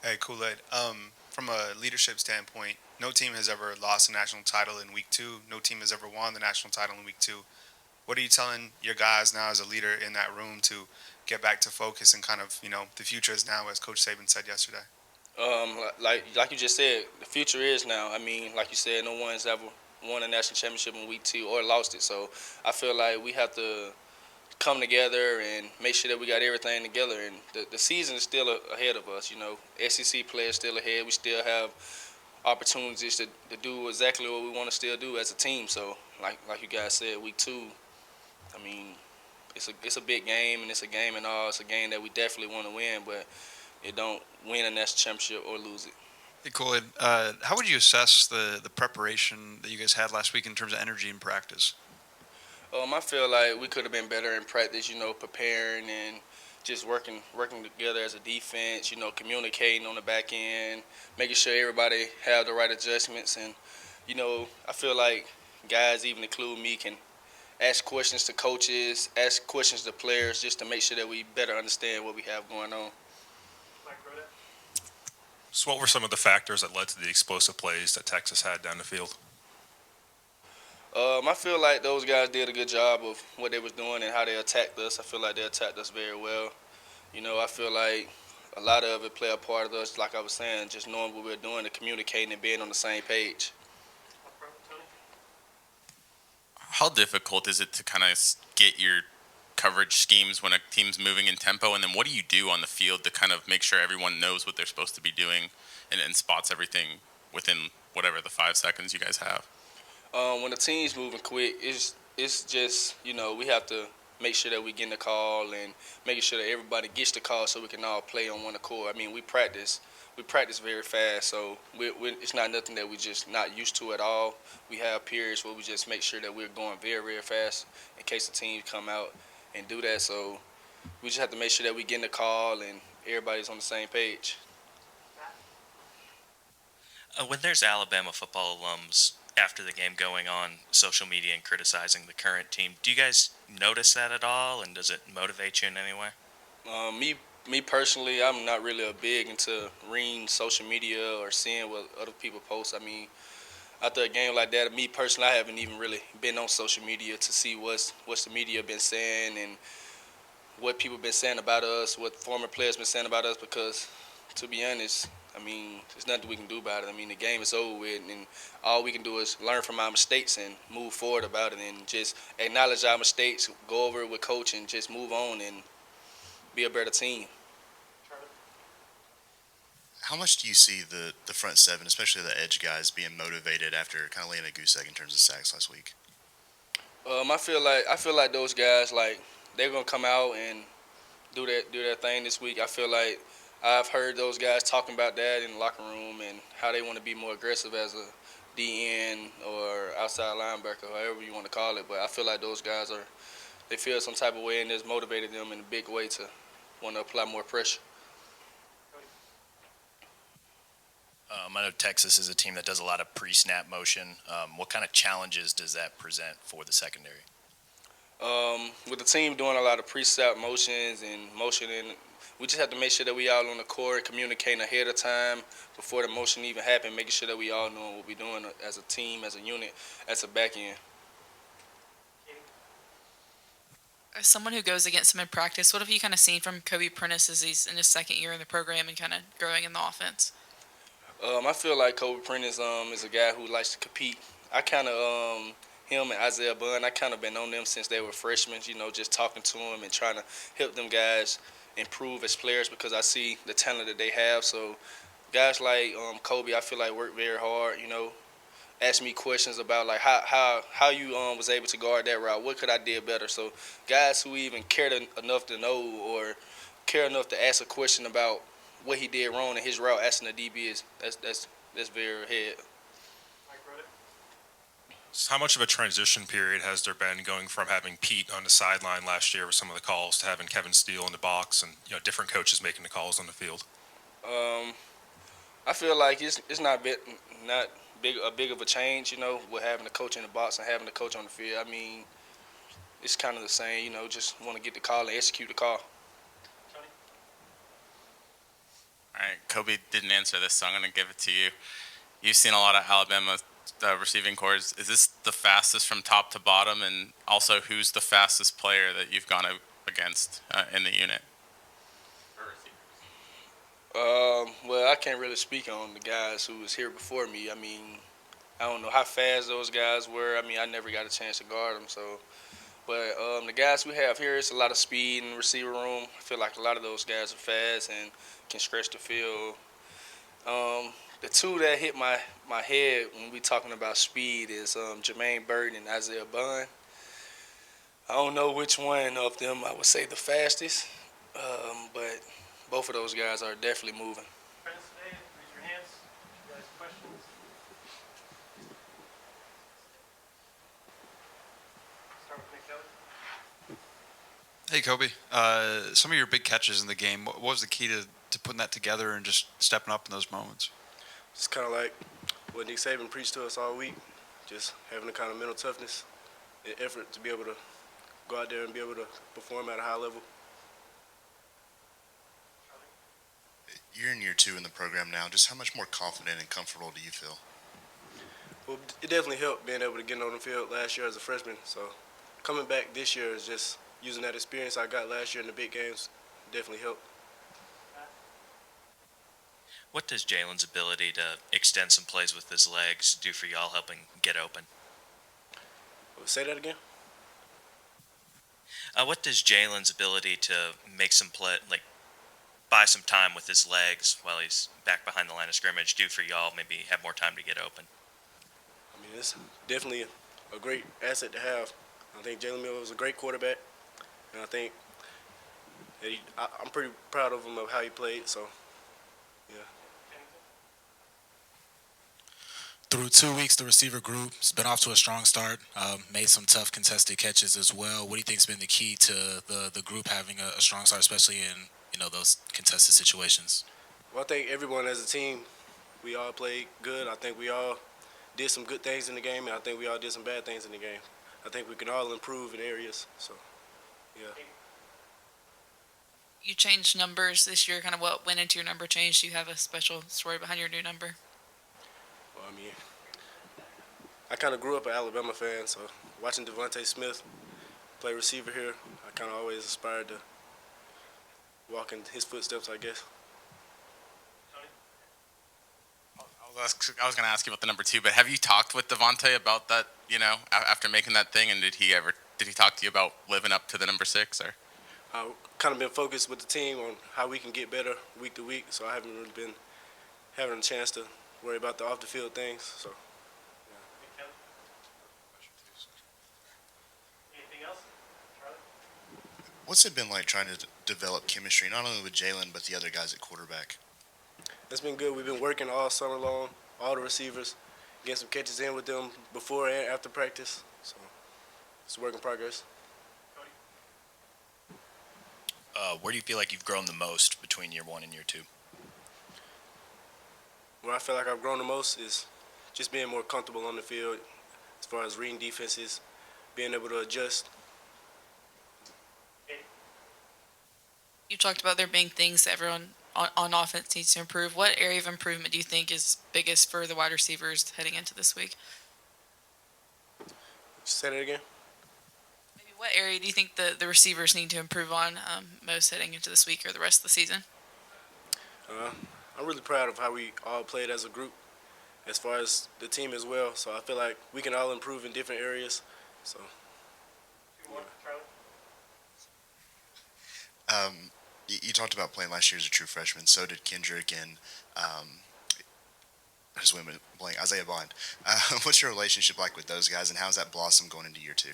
Hey, Kool-Aid. From a leadership standpoint, no team has ever lost a national title in week two. No team has ever won the national title in week two. What are you telling your guys now as a leader in that room to get back to focus and kind of, the future is now, as Coach Saban said yesterday? Like you just said, the future is now. I mean, like you said, no one's ever won a national championship in week two or lost it. So I feel like we have to come together and make sure that we got everything together. And the season is still ahead of us. You know, SEC players still ahead. We still have opportunities to do exactly what we want to still do as a team. So like you guys said, week two. I mean, it's a big game and it's a game and all. It's a game that we definitely want to win, but it don't win a national championship or lose it. Hey, Kool-Aid, how would you assess the preparation that you guys had last week in terms of energy and practice? I feel like we could have been better in practice, you know, preparing and just working together as a defense, you know, communicating on the back end, making sure everybody have the right adjustments. And, you know, I feel like guys, even include me, can ask questions to coaches, ask questions to players just to make sure that we better understand what we have going on. So, what were some of the factors that led to the explosive plays that Texas had down the field? I feel like those guys did a good job of what they was doing and how they attacked us. I feel like they attacked us very well. You know, I feel like a lot of it play a part of us, like I was saying, just knowing what we're doing and communicating and being on the same page. How difficult is it to kind of get your coverage schemes when a team's moving in tempo? And then what do you do on the field to kind of make sure everyone knows what they're supposed to be doing and spots everything within whatever the 5 seconds you guys have? When the team's moving quick, it's just, you know, we have to make sure that we get the call and making sure that everybody gets the call so we can all play on one accord. I mean, we practice very fast, so it's not nothing that we just not used to at all. We have periods where we just make sure that we're going very, very fast in case the team come out and do that. So we just have to make sure that we get the call and everybody's on the same page. When there's Alabama football alums after the game going on social media and criticizing the current team, do you guys notice that at all, and does it motivate you in any way? Me personally, I'm not really a big into reading social media or seeing what other people post. I mean, after a game like that, me personally, I haven't even really been on social media to see what's the media been saying and what people been saying about us, what former players been saying about us. Because, to be honest, I mean, there's nothing we can do about it. I mean, the game is over with, and all we can do is learn from our mistakes and move forward about it, and just acknowledge our mistakes, go over it with coach, and just move on and be a better team. How much do you see the front seven, especially the edge guys, being motivated after kind of laying a goose egg in terms of sacks last week? I feel like those guys like they're gonna come out and do their thing this week. I feel like I've heard those guys talking about that in the locker room and how they want to be more aggressive as a DN or outside linebacker, however you want to call it. But I feel like those guys they feel some type of way and it's motivated them in a big way to want to apply more pressure. I know Texas is a team that does a lot of pre-snap motion. What kind of challenges does that present for the secondary? With the team doing a lot of pre-snap motions and motioning, we just have to make sure that we all on the court, communicating ahead of time before the motion even happen, making sure that we all know what we're doing as a team, as a unit, as a back end. As someone who goes against him in practice, what have you kind of seen from Kobe Prentice as he's in his second year in the program and kind of growing in the offense? I feel like Kobe Prentice is a guy who likes to compete. I kind of him and Isaiah Bunn. I kind of been on them since they were freshmen. You know, just talking to them and trying to help them guys improve as players because I see the talent that they have. So guys like Kobe, I feel like work very hard. You know, ask me questions about like how you was able to guard that route. What could I did better? So guys who even cared enough to know or care enough to ask a question about what he did wrong in his route, asking the DB is that's very ahead. So, how much of a transition period has there been going from having Pete on the sideline last year with some of the calls to having Kevin Steele in the box and different coaches making the calls on the field? Um, I feel like it's not big of a change, you know, with having the coach in the box and having the coach on the field. I mean, it's kind of the same, you know, just want to get the call and execute the call. All All right, Kobe didn't answer this, so I'm going to give it to you. You've seen a lot of Alabama receiving cores. Is this the fastest from top to bottom? And also, who's the fastest player that you've gone against in the unit? Well, I can't really speak on the guys who was here before me. I mean, I don't know how fast those guys were. I mean, I never got a chance to guard them. So, but the guys we have here, it's a lot of speed in the receiver room. I feel like a lot of those guys are fast and can stretch the field. The two that hit my head when we talking about speed is Jermaine Burton and Isaiah Bunn. I don't know which one of them I would say the fastest, but both of those guys are definitely moving. Friends today, raise your hands. You guys have questions? Start with Nick Kelly. Hey, Kobe. Some of your big catches in the game, what was the key to putting that together and just stepping up in those moments? Just kind of like what Nick Saban preached to us all week, just having the kind of mental toughness and effort to be able to go out there and be able to perform at a high level. You're in year 2 in the program now. Just how much more confident and comfortable do you feel? Well, it definitely helped being able to get on the field last year as a freshman. So coming back this year is just using that experience I got last year in the big games definitely helped. What does Jalen's ability to extend some plays with his legs do for y'all helping get open? Say that again? What does Jalen's ability to make some play, like buy some time with his legs while he's back behind the line of scrimmage, do for y'all? Maybe have more time to get open. I mean, it's definitely a great asset to have. I think Jalen Miller was a great quarterback, and I think that I'm pretty proud of him of how he played. So, yeah. Through 2 weeks, the receiver group has been off to a strong start, made some tough contested catches as well. What do you think has been the key to the group having a strong start, especially in those contested situations? Well, I think everyone as a team, we all played good. I think we all did some good things in the game, and I think we all did some bad things in the game. I think we can all improve in areas. So, yeah. You changed numbers this year. Kind of what went into your number change? Do you have a special story behind your new number? Well, I mean, I kind of grew up an Alabama fan, so watching Devontae Smith play receiver here, I kind of always aspired to walk in his footsteps, I guess. I was going to ask you about the number 2, but have you talked with Devontae about that? After making that thing, and did he talk to you about living up to the number 6? Or I've kind of been focused with the team on how we can get better week to week, so I haven't really been having a chance to worry about the off the field things. So. Anything else? Charlie? What's it been like trying to develop chemistry, not only with Jalen, but the other guys at quarterback? It's been good. We've been working all summer long, all the receivers, getting some catches in with them before and after practice. So it's a work in progress. Where do you feel like you've grown the most between year 1 and year 2? Where I feel like I've grown the most is just being more comfortable on the field as far as reading defenses, being able to adjust. You talked about there being things that everyone on offense needs to improve. What area of improvement do you think is biggest for the wide receivers heading into this week? Say that again? Maybe what area do you think the receivers need to improve on most heading into this week or the rest of the season? I'm really proud of how we all played as a group, as far as the team as well. So I feel like we can all improve in different areas. So. You talked about playing last year as a true freshman. So did Kendrick and I just went blank. Isaiah Bond. What's your relationship like with those guys, and how's that blossom going into year 2?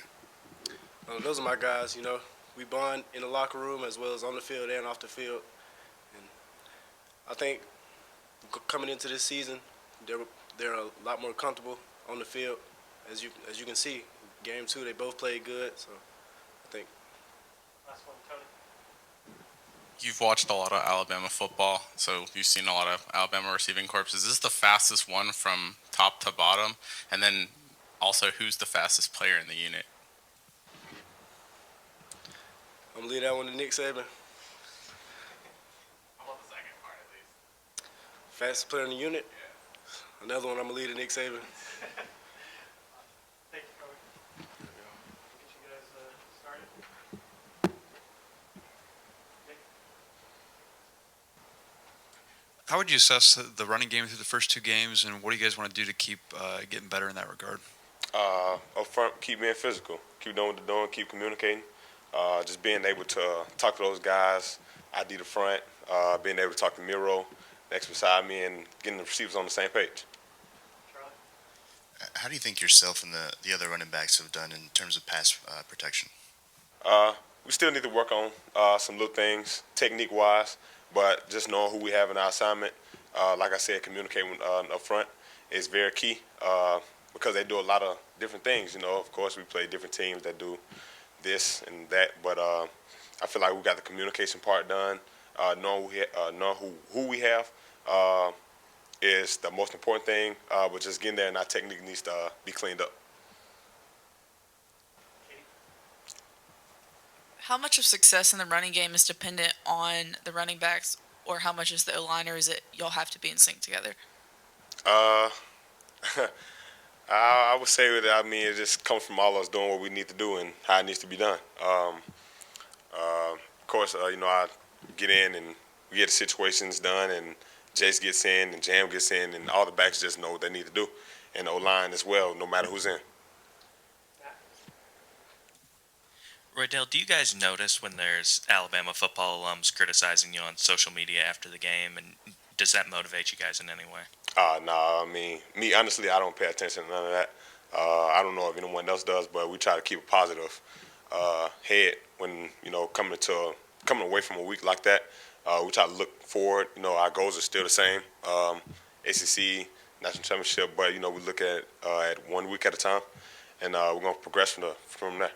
Those are my guys. We bond in the locker room as well as on the field and off the field. And I think coming into this season, they're a lot more comfortable on the field. As you can see, game 2 they both played good. So I think. Last one, Tony. you've watched a lot of Alabama football, so you've seen a lot of Alabama receiving corps. Is this the fastest one from top to bottom? And then also, who's the fastest player in the unit? I'm gonna leave that one to Nick Saban. I want the second part at least. Fastest player in the unit. Another one I'm going to lead to Nick Saban. Thank you, Coach. Get you guys started. Nick? How would you assess the running game through the first two games, and what do you guys want to do to keep getting better in that regard? Up front, keep being physical, keep doing what they're doing, keep communicating. Just being able to talk to those guys, ID the front, being able to talk to Miro next beside me, and getting the receivers on the same page. Charlie? How do you think yourself and the other running backs have done in terms of pass protection? We still need to work on some little things, technique-wise, but just knowing who we have in our assignment, like I said, communicating up front is very key because they do a lot of different things. You know, of course, we play different teams that do this and that, but I feel like we got the communication part done. Knowing who we have is the most important thing, but just getting there and our technique needs to be cleaned up. How much of success in the running game is dependent on the running backs, or how much is the O-line, or is it y'all have to be in sync together? I would say that, I mean, it just comes from all of us doing what we need to do and how it needs to be done. Of course, you know, I get in and we get the situations done, and Jace gets in and Jam gets in, and all the backs just know what they need to do. And the O-line as well, no matter who's in. Roydell, do you guys notice when there's Alabama football alums criticizing you on social media after the game, and does that motivate you guys in any way? No, I mean, me, honestly, I don't pay attention to none of that. I don't know if anyone else does, but we try to keep a positive head when, you know, coming away from a week like that. We try to look forward. You know, our goals are still the same, ACC, National Championship, but, you know, we look at 1 week at a time, and we're going to progress from there.